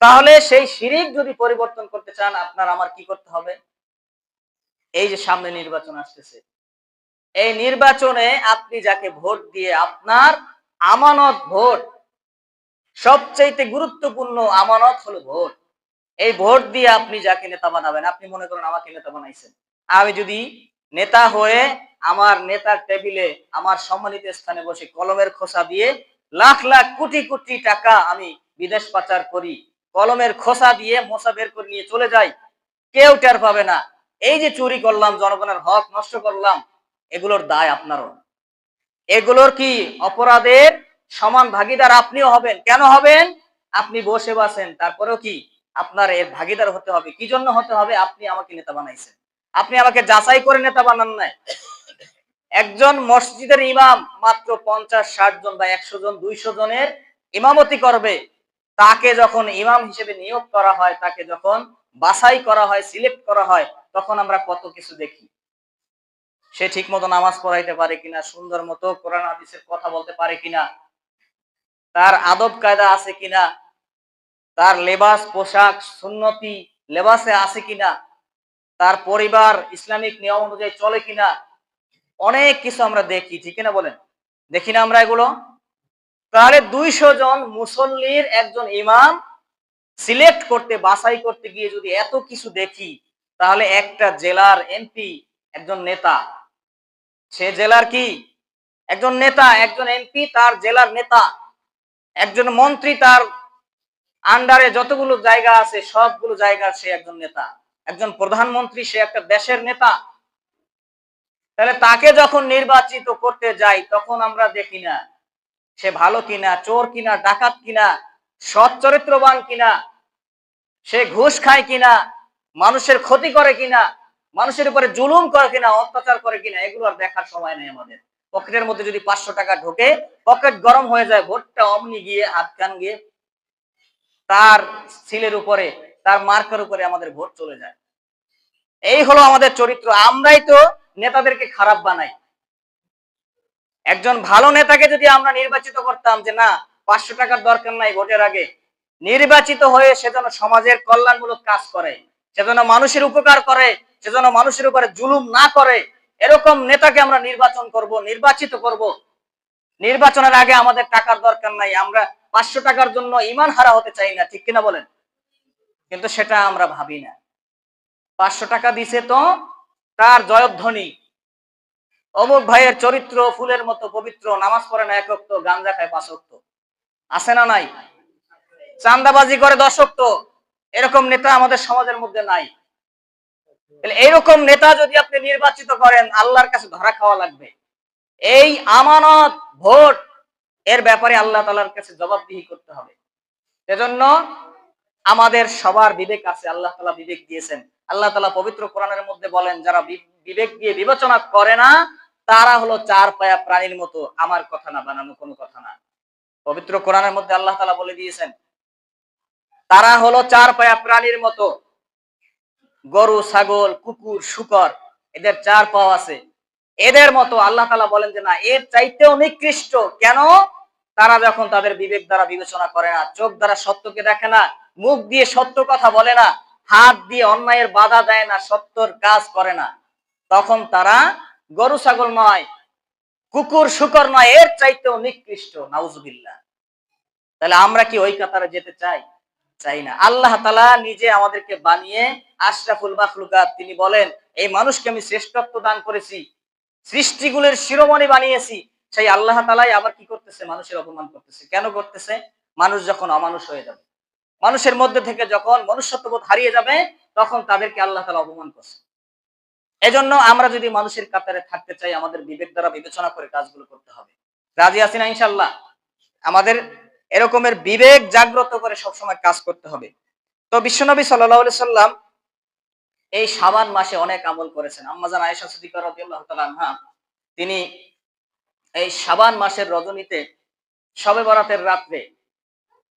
তাহলে সেই শিরিক যদি পরিবর্তন করতে চান, আপনার আমার কি করতে হবে? এই যে সামনে নির্বাচন আসতেছে, এই নির্বাচনে আপনি যাকে ভোট দিয়ে, আপনার আমানত ভোট, সবচেয়ে গুরুত্বপূর্ণ আমানত হলো ভোট। এই ভোট দিয়ে আপনি যাকে নেতা বানাবেন, আপনি মনে করেন আমাকে নেতা বানাইছেন, আমি যদি নেতা হয়ে আমার নেতার টেবিলে আমার সম্মানিত স্থানে বসে কলমের খোসা দিয়ে লাখ লাখ কোটি কোটি টাকা আমি বিদেশ পাচার করি, কলমের খোসা দিয়ে মশা বের করে নিয়ে চলে যাই, কেউ টের পাবে না। এই যে চুরি করলাম, জনগণের হক নষ্ট করলাম, এগুলোর দায় আপনারও। এগুলোর কি অপরাধের সমান ভাগীদার আপনিও হবেন। কেন হবেন? আপনি বসে আছেন, তারপরেও কি আপনার এর ভাগীদার হতে হবে। কি জন্য হতে হবে? আপনি আমাকে নেতা বানাইছেন, আপনি আমাকে যাচাই করে নেতা বানান নাই। একজন মসজিদের ইমাম মাত্র 50-60 জন বা 100 জন 200 জনের ইমামতি করবে, তাকে যখন ইমাম হিসেবে নিয়োগ করা হয়, তাকে যখন বাছাই করা হয়, সিলেক্ট করা হয়, তখন আমরা কত কিছু দেখি। সে ঠিক মতো নামাজ পড়াইতে পারে কিনা, সুন্দর মতো কোরআন হাদিসের কথা বলতে পারে কিনা, তার আদব কায়দা আছে কিনা, তার লেবাস পোশাক সুন্নতি লেবাসে আছে কিনা, তার পরিবার ইসলামিক নিয়ম অনুযায়ী চলে কিনা, অনেক কিছু আমরা দেখি, ঠিক কিনা বলেন? দেখি না আমরা এগুলো? তাহলে 200 জন মুসল্লির একজন ইমাম সিলেক্ট করতে, বাছাই করতে গিয়ে যদি এত কিছু দেখি, তাহলে একটা জেলার এমপি, একজন নেতা, সে জেলার কি একজন নেতা, একজন এমপি তার জেলার নেতা, একজন মন্ত্রী তার আন্ডারে যতগুলো জায়গা আছে সবগুলো জায়গার সে একজন নেতা, একজন প্রধানমন্ত্রী সে একটা দেশের নেতা। তাহলে তাকে যখন নির্বাচিত করতে যাই, তখন আমরা দেখি না সে ভালো কিনা, চোর কিনা, ডাকাত কিনা, সৎ চরিত্রবান কিনা, সে ঘুষ খায় কিনা, মানুষের ক্ষতি করে কিনা, মানুষের উপরে জুলুম করে কিনা, অত্যাচার করে কিনা, এগুলো আর দেখার সময় নেই আমাদের। পকেটের মধ্যে যদি 500 টাকা ঢোকে, পকেট গরম হয়ে যায়, ভোটটা অমনি গিয়ে হাত কান গিয়ে তার সিলের উপরে, তার মার্কের উপরে আমাদের ভোট চলে যায়। এই হলো আমাদের চরিত্র। আমরাই তো নেতাদেরকে খারাপ বানাই। একজন ভালো নেতাকে যদি আমরা নির্বাচিত করতাম, যে না 500 টাকার দরকার নাই, ভোটের আগে নির্বাচিত হয়ে সে যেন সমাজের কল্যাণমূলক কাজ করে, সে যেন মানুষের উপকার করে, সে যেন মানুষের উপরে জুলুম না করে, এরকম নেতাকে আমরা নির্বাচন করব, নির্বাচিত করব। নির্বাচনের আগে আমাদের টাকার দরকার নাই, আমরা 500 টাকার জন্য ইমান হারা হতে চাই না, ঠিক কিনা বলেন? কিন্তু সেটা আমরা ভাবি না। 500 টাকা দিছে তো তার জয়ধ্বনি, অমুক ভাইয়ের চরিত্র ফুলের মতো পবিত্র, নামাজ পড়ে না 1 ওয়াক্ত, গাঁজা খায় 5 ওয়াক্ত, আছে না নাই? চাঁদাবাজি করে দর্শক, এরকম নেতা আমাদের সমাজের মধ্যে নাই। এইরকম নেতা যদি আপনি নির্বাচিত করেন, আল্লাহর কাছে ধরা খাওয়া লাগবে। এই আমানত ভোট এর ব্যাপারে আল্লাহ তাআলার কাছে জবাবদিহি করতে হবে। সেজন্য আমাদের সবার বিবেক আছে, আল্লাহ তাআলা বিবেক দিয়েছেন। আল্লাহ তাআলা পবিত্র কোরআনের মধ্যে বলেন, যারা বিবেক দিয়ে বিবেচনা করে না তারা হলো চার পায়া প্রাণীর মতো, আমার কথা না, বানানো কোনো কথা না। পবিত্র কোরআনের মধ্যে আল্লাহ তাআলা বলে দিয়েছেন, তারা হলো চার পায়া প্রাণীর মতো, গরু, ছাগল, কুকুর, শূকর, এদের চার পাও আছে, এদের মতো। আল্লাহ তাআলা বলেন যে না, এর চাইতেও নিকৃষ্ট। কেন? তারা যখন তাদের বিবেক দ্বারা বিবেচনা করে না, চোখ দ্বারা সত্যকে দেখে না, মুখ দিয়ে সত্য কথা বলে না, হাত দিয়ে অন্যায়ের বাধা দেয় না, সত্যর কাজ করে না, তখন তারা গরু ছাগল নয়, কুকুর শূকর নয়, এর চাইতেও নিকৃষ্ট। নাউজুবিল্লাহ। তাহলে আমরা কি ওই কাতারে যেতে চাই? চাই না। আল্লাহ তাআলা নিজে আমাদেরকে বানিয়ে আশরাফুল মাখলুকাত, তিনি বলেন এই মানুষকে আমি শ্রেষ্ঠত্ব দান করেছি, সৃষ্টিগুলোর শিরোমণি বানিয়েছি। সেই আল্লাহ তাআলাই আবার কি করতেছে? মানুষের অপমান করতেছে। কেন করতেছে? মানুষ যখন অমানুষ হয়ে যাবে, মানুষের মধ্যে থেকে যখন মনুষ্যত্ববোধ হারিয়ে যাবে, তখন তাদেরকে আল্লাহ তাআলা অপমান করছে। এজন্য আমরা যদি মানুষের কাতারে থাকতে চাই, আমাদের বিবেক দ্বারা বিবেচনা করে কাজগুলো করতে হবে। রাজি আছি না ইনশাআল্লাহ? আমাদের এরকমের বিবেক জাগ্রত করে সবসময় কাজ করতে হবে। তো বিশ্বনবী সাল্লাল্লাহু আলাইহি সাল্লাম এই শাবান মাসে অনেক আমল করেছেন। আম্মা জান আয়েশা সিদ্দিকা রাদিয়াল্লাহু তাআলা আনহা, তিনি এই শাবান মাসের রজনীতে, শবে বরাতের রাত্রে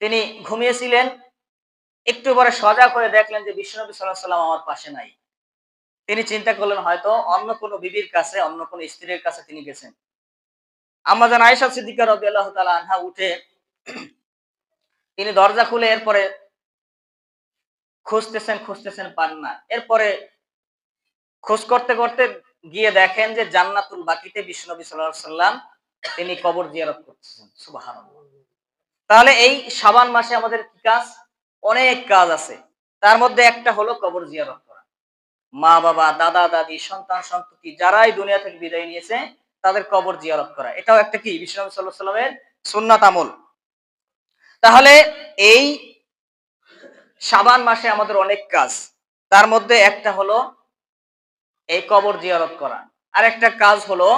তিনি ঘুমিয়েছিলেন। একটু পরে সজাগ হয়ে দেখলেন যে বিশ্বনবী সাল্লাল্লাহু আলাইহি সাল্লাম আমার পাশে নাই। তিনি চিন্তা করলেন হয়তো অন্য কোনো বিবির কাছে, অন্য কোনো স্ত্রীর কাছে তিনি গেছেন। আম্মা জান আয়েশা সিদ্দিকা রাদিয়াল্লাহু তাআলা আনহা উঠে তিনি দরজা খুলে এরপরে খুঁজতেছেন, পান না। এরপরে খোঁজ করতে করতে গিয়ে দেখেন যে জান্নাতুল বাকিতে বিশ্বনবী সাল্লাল্লাহু আলাইহি সাল্লাম তিনি কবর জিয়ারত করতেছেন। সুবহানাল্লাহ। তাহলে এই শাবান মাসে আমাদের কি কাজ? অনেক কাজ আছে। তার মধ্যে একটা হলো কবর জিয়ারত করা। মা বাবা, দাদা দাদি, সন্তান সন্ততি যারাই দুনিয়া থেকে বিদায় নিয়েছে, তাদের কবর জিয়ারত করা, এটাও একটা কি? বিশ্বনবী সাল্লাল্লাহু আলাইহি সাল্লামের সুন্নাত আমল। তাহলে এই শাবান মাসে আমাদের অনেক কাজ। তার মধ্যে একটা হলো এই কবর জিয়ারত করা। আর একটা কাজ হলো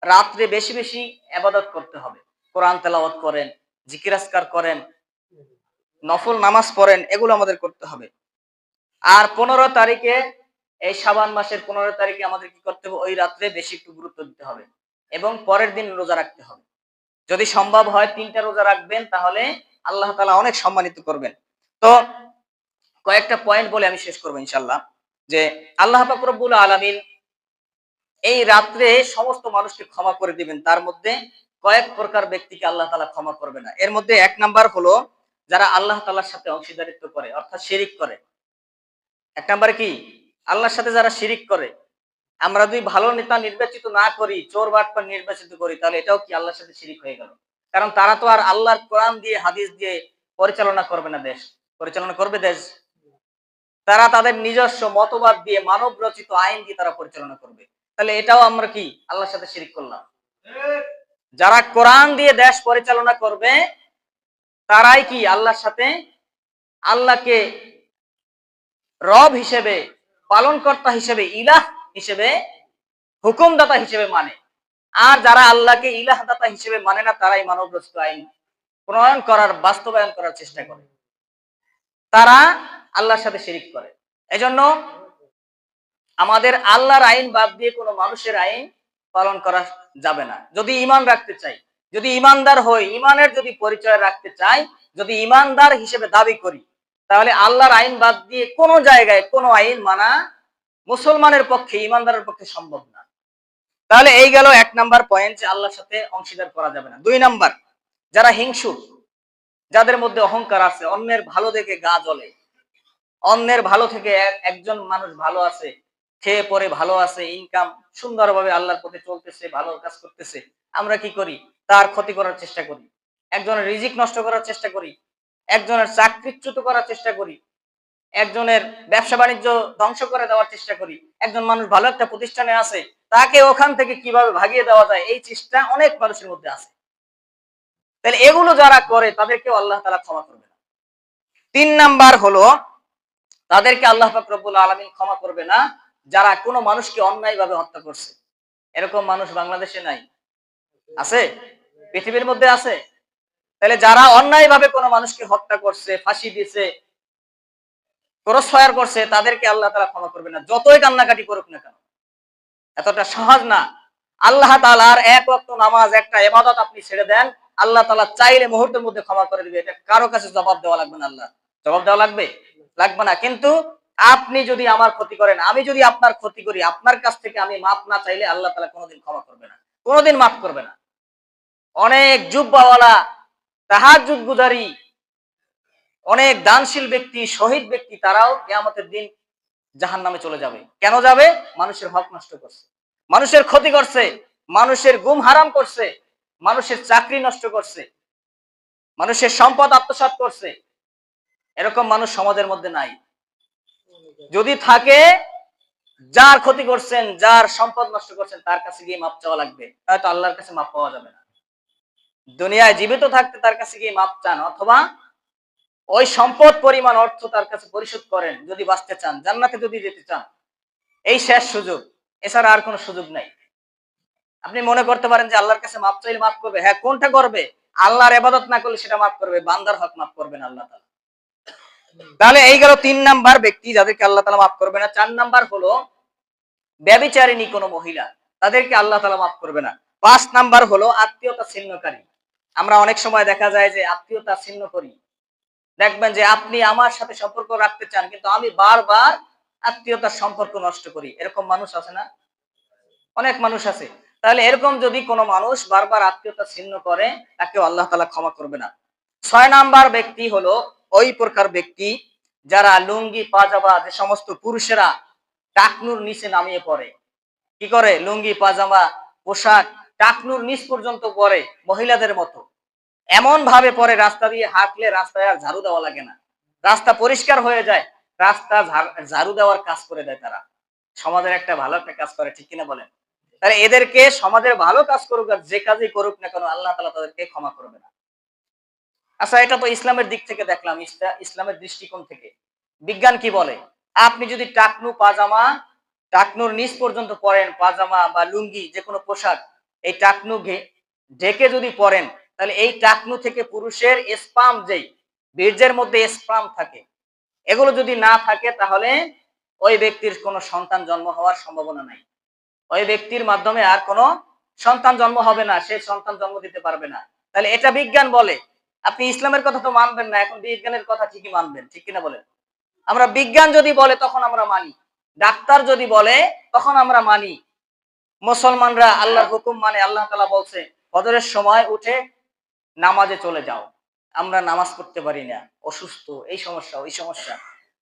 রাত্রে বেশি বেশি ইবাদত করতে হবে। কোরআন তেলাওয়াত করেন, জিকির আজকার করেন, নফল নামাজ পড়েন, এগুলো আমাদের করতে হবে। আর 15 তারিখে, এই শাবান মাসের 15 তারিখে আমাদের কি করতে হবে? ওই রাত্রে বেশি একটু গুরুত্ব দিতে হবে এবং পরের দিন রোজা রাখতে হবে। যদি সম্ভব হয় 3টা রোজা রাখবেন, তাহলে আল্লাহ তাআলা অনেক সম্মানিত করবেন। তো কয়েকটা পয়েন্ট বলে আমি শেষ করব ইনশাআল্লাহ। যে আল্লাহ পাক রব্বুল আলামিন এই রাত্রে সমস্ত মানুষকে ক্ষমা করে দিবেন। তার মধ্যে কয়েক প্রকার ব্যক্তিকে আল্লাহ তাআলা ক্ষমা করবে না। এর মধ্যে 1 নাম্বার হলো যারা আল্লাহ তাআলার সাথে অংশীদারিত্ব করে, অর্থাৎ শিরিক করে। 1 নাম্বারে কি? আল্লাহর সাথে যারা শিরিক করে। আমরা যদি ভালো নেতা নির্বাচিত না করি, চোর বাটপার নির্বাচিত করি, তাহলে এটাও কি আল্লাহর সাথে শিরিক হয়ে গেল। কারণ তারা তো আর আল্লাহর কোরআন দিয়ে, হাদিস দিয়ে পরিচালনা করবে না দেশ। পরিচালনা করবে দেশ? তারা তাদের নিজস্ব মতবাদ দিয়ে, মানব রচিত আইন দিয়ে তারা পরিচালনা করবে। তাহলে এটাও আমরা কি আল্লাহর সাথে শিরিক করলাম। যারা কোরআন দিয়ে দেশ পরিচালনা করবে, তারাই কি আল্লাহর সাথে, আল্লাহকে রব হিসেবে, পালনকর্তা হিসেবে, ইলাহ হিসেবে, হুকুমদাতা হিসেবে মানে। আর যারা আল্লাহকে ইলাহদাতা হিসেবে মানে না, তারাই মানব রচিত আইন প্রণয়ন করার, বাস্তবায়ন করার চেষ্টা করে। তারা আল্লাহর সাথে শিরিক করে। এজন্য আমাদের আল্লাহর আইন বাদ দিয়ে কোনো মানুষের আইন পালন করা যাবে না। যদি ঈমান রাখতে চাই, যদি ঈমানদার হই, ঈমানের যদি পরিচয় রাখতে চাই, যদি ঈমানদার হিসেবে দাবি করি, তাহলে আল্লাহর আইন বাদ দিয়ে কোনো জায়গায় কোনো আইন মানা মুসলমানের পক্ষে, ঈমানদারের পক্ষে সম্ভব না। তাহলে এই গেল 1 নাম্বার পয়েন্ট, যে আল্লাহর সাথে অংশীদার করা যাবে না। 2 নাম্বার, যারা হিংসুক, যাদের মধ্যে অহংকার আছে, অন্যের ভালো দেখে গা জ্বলে, অন্যের ভালো থেকে একজন মানুষ ভালো আছে, খেয়ে পরে ভালো আছে, ইনকাম সুন্দরভাবে আল্লাহর পথে চলতেছে, ভালো কাজ করতেছে, আমরা কি করি? তার ক্ষতি করার চেষ্টা করি, একজনের রিজিক নষ্ট করার চেষ্টা করি, একজনের চাকরিচ্যুত করার চেষ্টা করি, একজনের ব্যবসা বাণিজ্য ধ্বংস করে দেওয়ার চেষ্টা করি। একজন মানুষ ভালো একটা প্রতিষ্ঠানে আছে, তাকে ওখান থেকে কিভাবে ভাগিয়ে দেওয়া যায়, এই চেষ্টা অনেক মানুষের মধ্যে আছে। তাহলে এগুলো যারা করে, তাদেরকেও আল্লাহ তাআলা ক্ষমা করবে না। 3 নাম্বার হলো তাদেরকে আল্লাহ পাক রব্বুল আলামিন ক্ষমা করবে না যারা কোনো মানুষকে অন্যায়ভাবে হত্যা করছে। এরকম মানুষ বাংলাদেশে নাই, আছে? পৃথিবীর মধ্যে আছে? তাহলে যারা অন্যায়ভাবে কোনো মানুষকে হত্যা করছে, ফাঁসি দিয়েছে, ক্রস ফায়ার করছে, তাদেরকে আল্লাহ তাআলা ক্ষমা করবে না, যতই কান্নাকাটি করুক না কেন। এতটা সহজ না। আল্লাহ তাআলার এক ওয়াক্ত নামাজ, একটা ইবাদত আপনি ছেড়ে দেন, আল্লাহ তাআলা চাইলে মুহূর্তের মধ্যে ক্ষমা করে দিবে। এটা কারো কাছে জবাব দেওয়া লাগবে না। আল্লাহ জবাব দেওয়া লাগবে? লাগবে না। কিন্তু আপনি যদি আমার ক্ষতি করেন, আমি যদি আপনার ক্ষতি করি, আপনার কাছ থেকে আমি মাপ না চাইলে আল্লাহ তাআলা কোনোদিন ক্ষমা করবে না, কোনোদিন মাফ করবে না। অনেক জুব্বাওয়ালা, তাহাজ্জুদ গুজারি, অনেক দানশীল ব্যক্তি, শহীদ ব্যক্তি, তারাও কিয়ামতের দিন জাহান্নামে চলে যাবে। কেন যাবে? মানুষের হক নষ্ট করছে, মানুষের ক্ষতি করছে, মানুষের গুম হারাম করছে, মানুষের চাকরি নষ্ট করছে, মানুষের সম্পদ আত্মসাৎ করছে। এরকম মানুষ সমাজের মধ্যে নাই। যদি থাকে, যার ক্ষতি করছেন, যার সম্পদ নষ্ট করছেন, তার কাছে গিয়ে মাপ চাওয়া লাগবে, হয়তো আল্লাহর কাছে মাপ পাওয়া যাবে না। দুনিয়ায় জীবিত থাকতে তার কাছে গিয়ে মাপ চান, অথবা ওই সম্পদ পরিমাণ অর্থ তার কাছে পরিশোধ করেন যদি বাঁচতে চান, জান্নাতে যদি যেতে চান। এই শেষ সুযোগ, এছাড়া আর কোনো সুযোগ নাই। আপনি মনে করতে পারেন যে আল্লাহর কাছে মাপ চাইলে মাফ করবে, হ্যাঁ, কোনটা করবে? আল্লাহর ইবাদত না করলে সেটা মাফ করবে, বান্দার হক মাফ করবেন আল্লাহ তাআলা। তাহলে এই গেল 3 নাম্বার ব্যক্তি যাদেরকে আল্লাহ তাআলা মাফ করবে না। 4 নাম্বার হলো ব্যভিচারিণী কোনো মহিলা, তাদেরকে আল্লাহ তাআলা মাফ করবে না। 5 নাম্বার হলো আত্মীয়তা ছিন্নকারী। আমরা অনেক সময় দেখা যায় যে আত্মীয়তা ছিন্ন করি। দেখবেন যে আপনি আমার সাথে সম্পর্ক রাখতে চান, কিন্তু আমি বারবার আত্মীয়তার সম্পর্ক নষ্ট করি। এরকম মানুষ আছে না? অনেক মানুষ আছে। তাহলে এরকম যদি কোনো মানুষ বারবার আত্মীয়তা ছিন্ন করে, তাকে আল্লাহ তাআলা ক্ষমা করবে না। 6 নাম্বার ব্যক্তি হলো ওই প্রকার ব্যক্তি যারা লুঙ্গি পাজামা, যে সমস্ত পুরুষেরা টাকনুর নিচে নামিয়ে পড়ে। কি করে? লুঙ্গি পাজামা পোশাক টাকনুর নিচ পর্যন্ত পরে, মহিলাদের মতো এমন ভাবে পরে, রাস্তা দিয়ে হাঁটলে রাস্তায় আর ঝাড়ু দেওয়া লাগে না, রাস্তা পরিষ্কার হয়ে যায়, রাস্তা ঝাড়ু দেওয়ার কাজ করে দেয় তারা। সমাজের একটা ভালো একটা কাজ করে, ঠিক কিনা বলেন? তাহলে এদেরকে সমাজের ভালো কাজ করুক আর যে কাজই করুক না কেন, আল্লাহ তাআলা তাদেরকে ক্ষমা করবে না। আচ্ছা, এটা তো ইসলামের দিক থেকে দেখলাম, ইসলামের দৃষ্টিকোণ থেকে। বিজ্ঞান কি বলে? আপনি যদি টাকনু পাজামা, টাকনুর নিচ পর্যন্ত পরেন, পাজামা বা লুঙ্গি যে কোনো পোশাক, এই টাকনু ঢেকে যদি পরেন, তাহলে এই টাকনু থেকে পুরুষের স্পাম, যেই বীর্যের মধ্যে স্পাম থাকে, এগুলো যদি না থাকে, তাহলে ওই ব্যক্তির কোনো সন্তান জন্ম হওয়ার সম্ভাবনা নাই। ওই ব্যক্তির মাধ্যমে আর কোনো সন্তান জন্ম হবে না, সে সন্তান জন্ম দিতে পারবে না। তাহলে এটা বিজ্ঞান বলে। আপনি ইসলামের কথা তো মানবেন না, এখন বিজ্ঞানের কথা ঠিকই মানবেন, ঠিক কিনা বলেন? আমরা বিজ্ঞান যদি বলে তখন আমরা মানি, ডাক্তার যদি বলে তখন আমরা মানি। মুসলমানরা আল্লাহর হুকুম মানে। আল্লাহ তাআলা বলছে ফজরের সময় উঠে নামাজে চলে যাও। আমরা নামাজ পড়তে পারি না, অসুস্থ, এই সমস্যা ওই সমস্যা।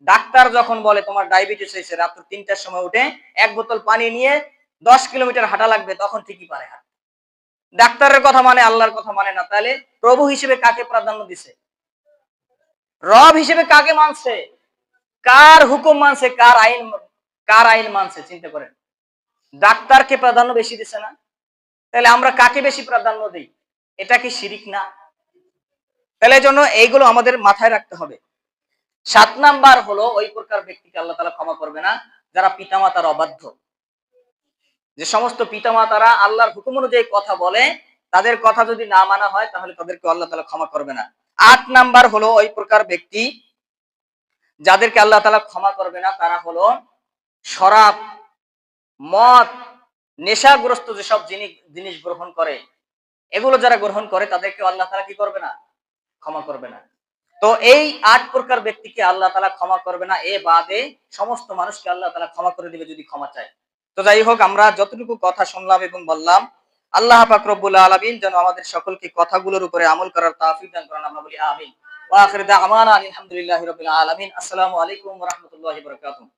ডাক্তার যখন বলে তোমার ডায়াবেটিস হয়েছে, রাত 3টার সময় উঠে 1 বোতল পানি নিয়ে 10 কিলোমিটার হাঁটা লাগবে, তখন ঠিকই পারে হাঁটতে। ডাক্তারের কথা মানে, আল্লাহর কথা মানে না। তাহলে প্রভু হিসেবে কাকে প্রাধান্য দিছে? রব হিসেবে কাকে মানছে? কার হুকুম মানছে? কার আইন মানছে? চিন্তা করেন। ডাক্তারকে প্রাধান্য বেশি দিছে না? তাহলে আমরা কাকে বেশি প্রাধান্য দিই? এটা কি শিরিক না? তাহলে এই জন্য এইগুলো আমাদের মাথায় রাখতে হবে। 7 নাম্বার হলো ওই প্রকার ব্যক্তিকে আল্লাহ তাআলা ক্ষমা করবে না যারা পিতামাতার অবাধ্য। যে সমস্ত পিতামাতারা আল্লাহর হুকুম অনুযায়ী কথা বলে, তাদের কথা যদি না মানা হয়, তাহলে তাদেরকে আল্লাহ তাআলা ক্ষমা করবে না। 8 নাম্বার হলো ওই প্রকার ব্যক্তি যাদেরকে আল্লাহ তাআলা ক্ষমা করবে না, তারা হলো শরাব, মদ, নেশাগ্রস্ত যেসব জিনিস গ্রহণ করে, এগুলো যারা গ্রহণ করে, তাদেরকে আল্লাহ তাআলা কি করবে না? ক্ষমা করবে না। তো এই 8 প্রকার ব্যক্তিকে আল্লাহ তাআলা ক্ষমা করবে না, এ বাদে সমস্ত মানুষকে আল্লাহ তাআলা ক্ষমা করে দিবে যদি ক্ষমা চায়। তো যাই হোক, আমরা যতটুকু কথা শুনলাম এবং বললাম, আল্লাহ পাক রব্বুল আলামিন যেন আমাদের সকলকে কথাগুলোর উপরে আমল করার তৌফিক দান করেন, আমরা বলি আমিন। ওয়া আখিরু দাওয়ানা আলহামদুলিল্লাহি রাব্বিল আলামিন। আসসালামু আলাইকুম ওয়া রাহমাতুল্লাহি ওয়া বারাকাতুহু।